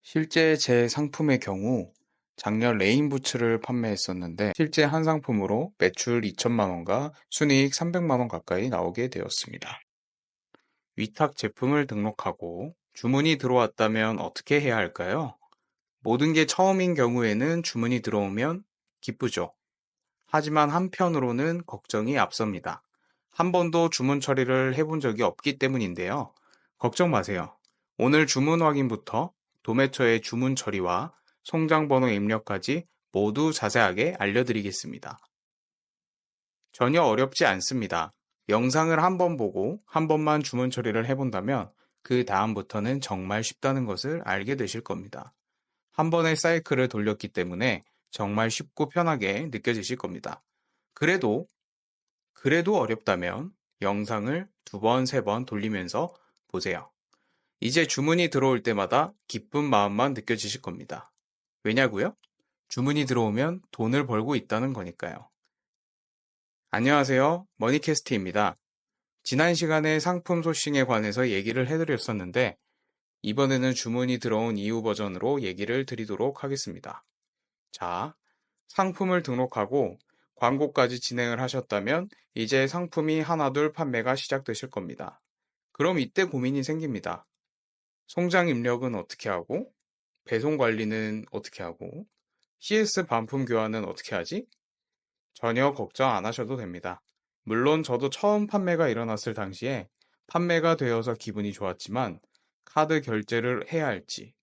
실제 제 상품의 경우 작년 레인부츠를 판매했었는데 실제 한 상품으로 매출 2천만 원과 순이익 300만 원 가까이 나오게 되었습니다. 위탁 제품을 등록하고 주문이 들어왔다면 어떻게 해야 할까요? 모든 게 처음인 경우에는 주문이 들어오면 기쁘죠. 하지만 한편으로는 걱정이 앞섭니다. 한 번도 주문 처리를 해본 적이 없기 때문인데요. 걱정 마세요. 오늘 주문 확인부터 도매처의 주문 처리와 송장 번호 입력까지 모두 자세하게 알려드리겠습니다. 전혀 어렵지 않습니다. 영상을 한 번 보고 한 번만 주문 처리를 해본다면 그 다음부터는 정말 쉽다는 것을 알게 되실 겁니다. 한 번의 사이클을 돌렸기 때문에 정말 쉽고 편하게 느껴지실 겁니다. 그래도 어렵다면 영상을 두 번, 세 번 돌리면서 보세요. 이제 주문이 들어올 때마다 기쁜 마음만 느껴지실 겁니다. 왜냐고요? 주문이 들어오면 돈을 벌고 있다는 거니까요. 안녕하세요. 머니캐스트입니다. 지난 시간에 상품 소싱에 관해서 얘기를 해드렸었는데 이번에는 주문이 들어온 이후 버전으로 얘기를 드리도록 하겠습니다. 자, 상품을 등록하고 광고까지 진행을 하셨다면 이제 상품이 하나둘 판매가 시작되실 겁니다. 그럼 이때 고민이 생깁니다. 송장 입력은 어떻게 하고, 배송 관리는 어떻게 하고, CS 반품 교환은 어떻게 하지? 전혀 걱정 안 하셔도 됩니다. 물론 저도 처음 판매가 일어났을 당시에 판매가 되어서 기분이 좋았지만 카드 결제를 해야 할지,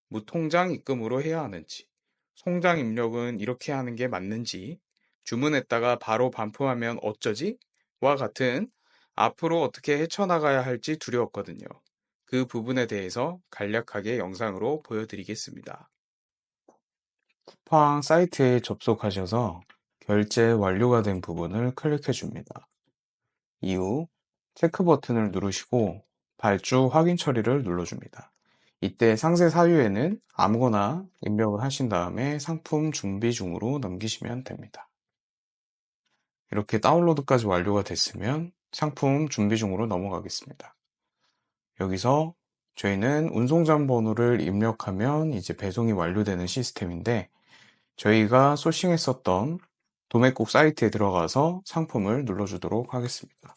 무통장 입금으로 해야 하는지, 송장 입력은 이렇게 하는 게 맞는지, 주문했다가 바로 반품하면 어쩌지? 와 같은 앞으로 어떻게 헤쳐나가야 할지 두려웠거든요. 그 부분에 대해서 간략하게 영상으로 보여드리겠습니다. 쿠팡 사이트에 접속하셔서 결제 완료가 된 부분을 클릭해 줍니다. 이후 체크 버튼을 누르시고 발주 확인 처리를 눌러줍니다. 이때 상세 사유에는 아무거나 입력을 하신 다음에 상품 준비 중으로 넘기시면 됩니다. 이렇게 다운로드까지 완료가 됐으면 상품 준비 중으로 넘어가겠습니다. 여기서 저희는 운송장 번호를 입력하면 이제 배송이 완료되는 시스템인데 저희가 소싱했었던 도매국 사이트에 들어가서 상품을 눌러주도록 하겠습니다.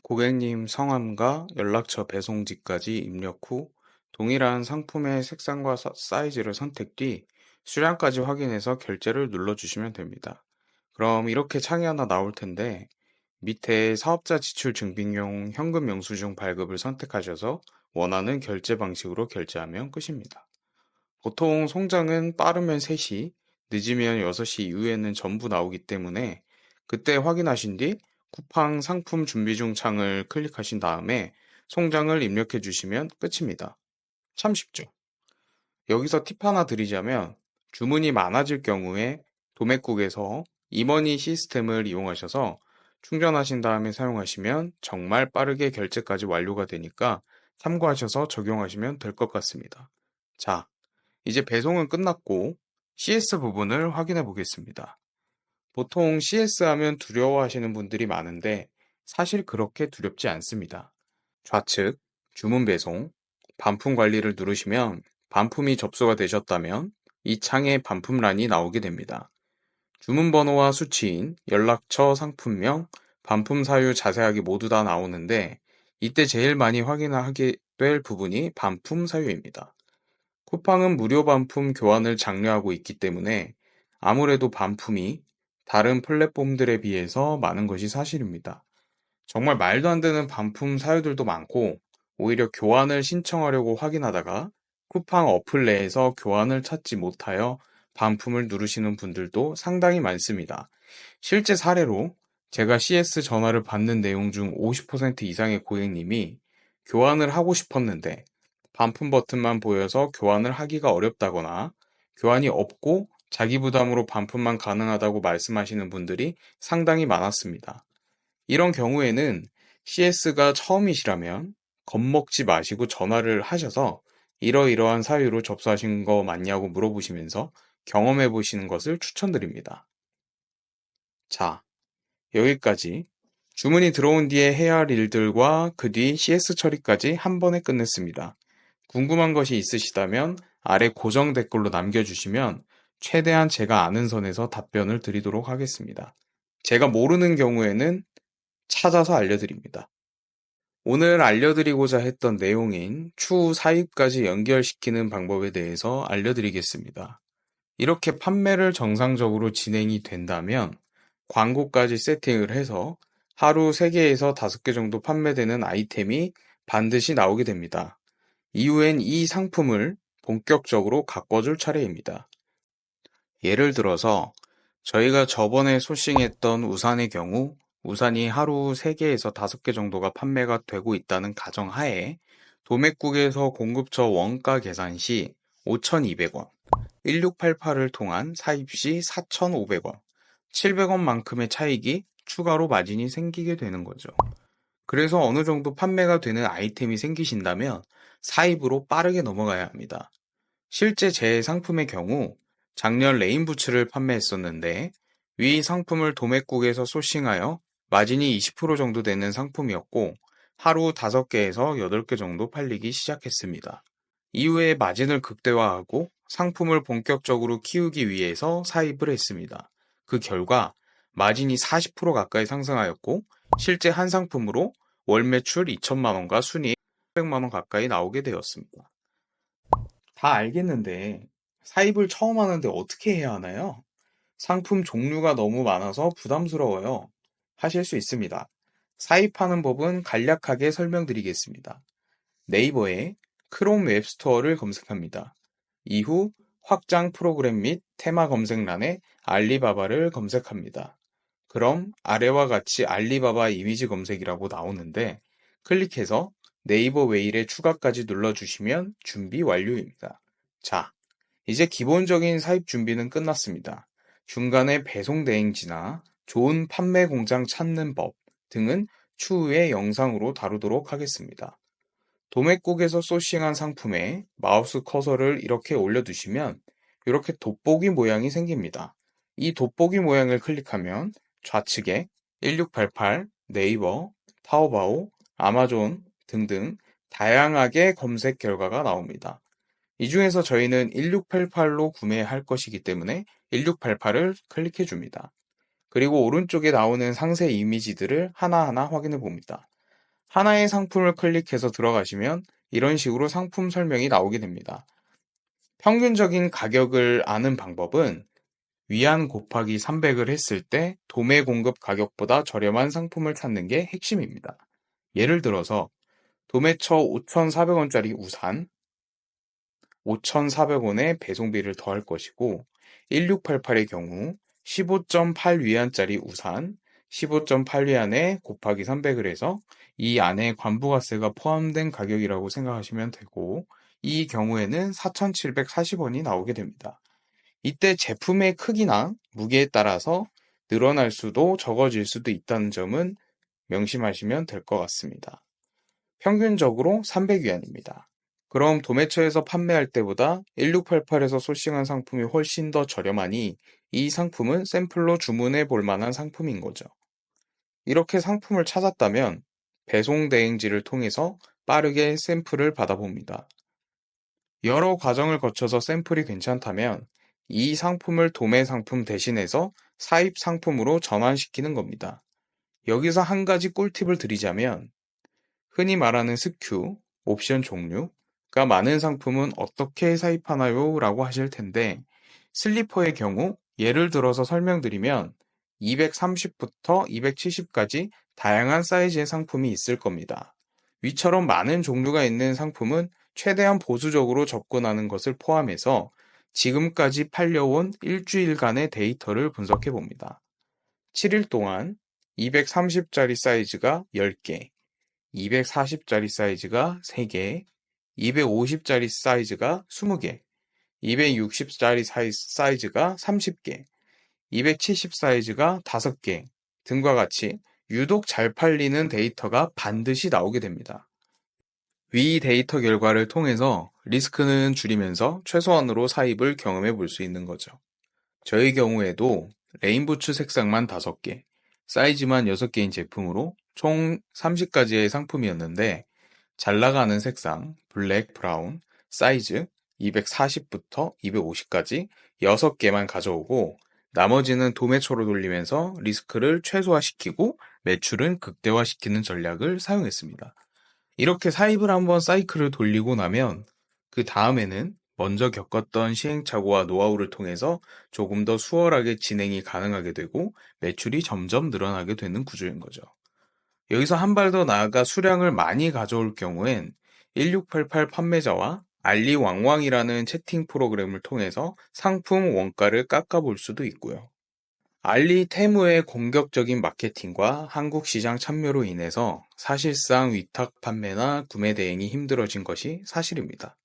고객님 성함과 연락처 배송지까지 입력 후 동일한 상품의 색상과 사이즈를 선택 뒤 수량까지 확인해서 결제를 눌러주시면 됩니다. 그럼 이렇게 창이 하나 나올 텐데 밑에 사업자 지출 증빙용 현금 영수증 발급을 선택하셔서 원하는 결제 방식으로 결제하면 끝입니다. 보통 송장은 빠르면 3시, 늦으면 6시 이후에는 전부 나오기 때문에 그때 확인하신 뒤 쿠팡 상품 준비 중 창을 클릭하신 다음에 송장을 입력해 주시면 끝입니다. 참 쉽죠? 여기서 팁 하나 드리자면 주문이 많아질 경우에 도매국에서 이머니 시스템을 이용하셔서 충전하신 다음에 사용하시면 정말 빠르게 결제까지 완료가 되니까 참고하셔서 적용하시면 될 것 같습니다. 자, 이제 배송은 끝났고 CS 부분을 확인해 보겠습니다. 보통 CS 하면 두려워하시는 분들이 많은데 사실 그렇게 두렵지 않습니다. 좌측 주문 배송, 반품 관리를 누르시면 반품이 접수가 되셨다면 이 창에 반품란이 나오게 됩니다. 주문 번호와 수치인, 연락처, 상품명, 반품 사유 자세하게 모두 다 나오는데 이때 제일 많이 확인하게 될 부분이 반품 사유입니다. 쿠팡은 무료 반품 교환을 장려하고 있기 때문에 아무래도 반품이 다른 플랫폼들에 비해서 많은 것이 사실입니다. 정말 말도 안 되는 반품 사유들도 많고 오히려 교환을 신청하려고 확인하다가 쿠팡 어플 내에서 교환을 찾지 못하여 반품을 누르시는 분들도 상당히 많습니다. 실제 사례로 제가 CS 전화를 받는 내용 중 50% 이상의 고객님이 교환을 하고 싶었는데 반품 버튼만 보여서 교환을 하기가 어렵다거나 교환이 없고 자기 부담으로 반품만 가능하다고 말씀하시는 분들이 상당히 많았습니다. 이런 경우에는 CS가 처음이시라면 겁먹지 마시고 전화를 하셔서 이러이러한 사유로 접수하신 거 맞냐고 물어보시면서 경험해 보시는 것을 추천드립니다. 자, 여기까지 주문이 들어온 뒤에 해야 할 일들과 그 뒤 CS 처리까지 한 번에 끝냈습니다. 궁금한 것이 있으시다면 아래 고정 댓글로 남겨주시면 최대한 제가 아는 선에서 답변을 드리도록 하겠습니다. 제가 모르는 경우에는 찾아서 알려드립니다. 오늘 알려드리고자 했던 내용인 추후 사입까지 연결시키는 방법에 대해서 알려드리겠습니다. 이렇게 판매를 정상적으로 진행이 된다면 광고까지 세팅을 해서 하루 3개에서 5개 정도 판매되는 아이템이 반드시 나오게 됩니다. 이후엔 이 상품을 본격적으로 가꿔줄 차례입니다. 예를 들어서 저희가 저번에 소싱했던 우산의 경우 우산이 하루 3개에서 5개 정도가 판매가 되고 있다는 가정하에 도매국에서 공급처 원가 계산 시 5,200원, 1688을 통한 사입 시 4,500원, 700원만큼의 차익이 추가로 마진이 생기게 되는 거죠. 그래서 어느 정도 판매가 되는 아이템이 생기신다면 사입으로 빠르게 넘어가야 합니다. 실제 제 상품의 경우 작년 레인부츠를 판매했었는데 위 상품을 도매국에서 소싱하여 마진이 20% 정도 되는 상품이었고 하루 5개에서 8개 정도 팔리기 시작했습니다. 이후에 마진을 극대화하고 상품을 본격적으로 키우기 위해서 사입을 했습니다. 그 결과 마진이 40% 가까이 상승하였고 실제 한 상품으로 월 매출 2천만 원과 순이익 300만 원 가까이 나오게 되었습니다. 다 알겠는데 사입을 처음 하는데 어떻게 해야 하나요? 상품 종류가 너무 많아서 부담스러워요. 하실 수 있습니다. 사입하는 법은 간략하게 설명드리겠습니다. 네이버에 크롬 웹스토어를 검색합니다. 이후 확장 프로그램 및 테마 검색란에 알리바바를 검색합니다. 그럼 아래와 같이 알리바바 이미지 검색이라고 나오는데 클릭해서 네이버 웨일에 추가까지 눌러주시면 준비 완료입니다. 자, 이제 기본적인 사입 준비는 끝났습니다. 중간에 배송 대행지나 좋은 판매 공장 찾는 법 등은 추후에 영상으로 다루도록 하겠습니다. 도매국에서 소싱한 상품에 마우스 커서를 이렇게 올려두시면 이렇게 돋보기 모양이 생깁니다. 이 돋보기 모양을 클릭하면 좌측에 1688, 네이버, 타오바오, 아마존 등등 다양하게 검색 결과가 나옵니다. 이 중에서 저희는 1688로 구매할 것이기 때문에 1688을 클릭해 줍니다. 그리고 오른쪽에 나오는 상세 이미지들을 하나하나 확인해 봅니다. 하나의 상품을 클릭해서 들어가시면 이런 식으로 상품 설명이 나오게 됩니다. 평균적인 가격을 아는 방법은 위안 곱하기 300을 했을 때 도매 공급 가격보다 저렴한 상품을 찾는 게 핵심입니다. 예를 들어서 도매처 5,400원짜리 우산 5,400원의 배송비를 더할 것이고 1688의 경우 15.8위안짜리 우산 15.8위안에 곱하기 300을 해서 이 안에 관부가세가 포함된 가격이라고 생각하시면 되고 이 경우에는 4,740원이 나오게 됩니다. 이때 제품의 크기나 무게에 따라서 늘어날 수도 적어질 수도 있다는 점은 명심하시면 될 것 같습니다. 평균적으로 300위안입니다. 그럼 도매처에서 판매할 때보다 1688에서 소싱한 상품이 훨씬 더 저렴하니 이 상품은 샘플로 주문해 볼 만한 상품인 거죠. 이렇게 상품을 찾았다면 배송 대행지를 통해서 빠르게 샘플을 받아봅니다. 여러 과정을 거쳐서 샘플이 괜찮다면 이 상품을 도매 상품 대신해서 사입 상품으로 전환시키는 겁니다. 여기서 한 가지 꿀팁을 드리자면 흔히 말하는 스큐, 옵션 종류가 많은 상품은 어떻게 사입하나요? 라고 하실 텐데 슬리퍼의 경우 예를 들어서 설명드리면 230부터 270까지 다양한 사이즈의 상품이 있을 겁니다. 위처럼 많은 종류가 있는 상품은 최대한 보수적으로 접근하는 것을 포함해서 지금까지 팔려온 일주일간의 데이터를 분석해 봅니다. 7일 동안 230짜리 사이즈가 10개, 240짜리 사이즈가 3개, 250짜리 사이즈가 20개, 260짜리 사이즈가 30개, 270 사이즈가 5개 등과 같이 유독 잘 팔리는 데이터가 반드시 나오게 됩니다. 위 데이터 결과를 통해서 리스크는 줄이면서 최소한으로 사입을 경험해 볼 수 있는 거죠. 저희 경우에도 레인부츠 색상만 5개, 사이즈만 6개인 제품으로 총 30가지의 상품이었는데 잘 나가는 색상, 블랙, 브라운, 사이즈 240부터 250까지 6개만 가져오고 나머지는 도매초로 돌리면서 리스크를 최소화시키고 매출은 극대화시키는 전략을 사용했습니다. 이렇게 사입을 한번 사이클을 돌리고 나면 그 다음에는 먼저 겪었던 시행착오와 노하우를 통해서 조금 더 수월하게 진행이 가능하게 되고 매출이 점점 늘어나게 되는 구조인 거죠. 여기서 한 발 더 나아가 수량을 많이 가져올 경우엔 1688 판매자와 알리왕왕이라는 채팅 프로그램을 통해서 상품 원가를 깎아볼 수도 있고요. 알리 테무의 공격적인 마케팅과 한국 시장 참여로 인해서 사실상 위탁 판매나 구매 대행이 힘들어진 것이 사실입니다.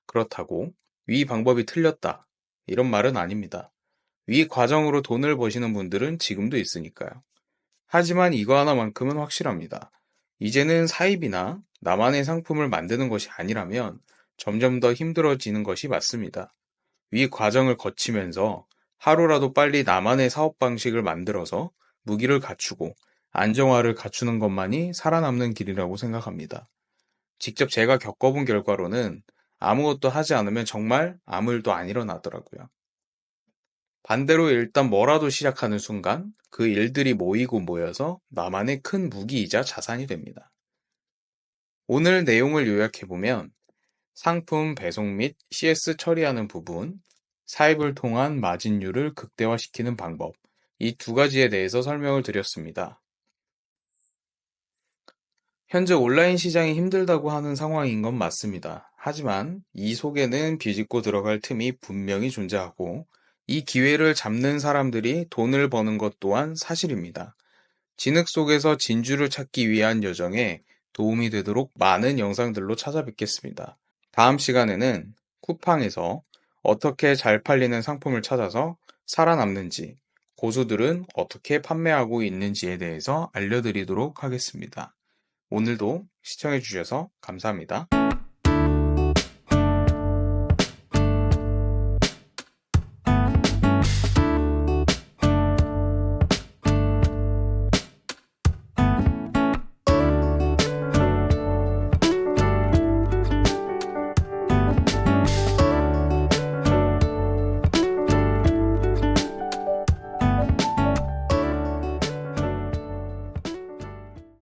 그렇다고 위 방법이 틀렸다, 이런 말은 아닙니다. 위 과정으로 돈을 버시는 분들은 지금도 있으니까요. 하지만 이거 하나만큼은 확실합니다. 이제는 사입이나 나만의 상품을 만드는 것이 아니라면 점점 더 힘들어지는 것이 맞습니다. 위 과정을 거치면서 하루라도 빨리 나만의 사업 방식을 만들어서 무기를 갖추고 안정화를 갖추는 것만이 살아남는 길이라고 생각합니다. 직접 제가 겪어본 결과로는 아무것도 하지 않으면 정말 아무 일도 안 일어나더라고요. 반대로 일단 뭐라도 시작하는 순간 그 일들이 모이고 모여서 나만의 큰 무기이자 자산이 됩니다. 오늘 내용을 요약해보면 상품 배송 및 CS 처리하는 부분, 사입을 통한 마진율을 극대화시키는 방법, 이 두 가지에 대해서 설명을 드렸습니다. 현재 온라인 시장이 힘들다고 하는 상황인 건 맞습니다. 하지만 이 속에는 비집고 들어갈 틈이 분명히 존재하고 이 기회를 잡는 사람들이 돈을 버는 것 또한 사실입니다. 진흙 속에서 진주를 찾기 위한 여정에 도움이 되도록 많은 영상들로 찾아뵙겠습니다. 다음 시간에는 쿠팡에서 어떻게 잘 팔리는 상품을 찾아서 살아남는지, 고수들은 어떻게 판매하고 있는지에 대해서 알려드리도록 하겠습니다. 오늘도 시청해주셔서 감사합니다.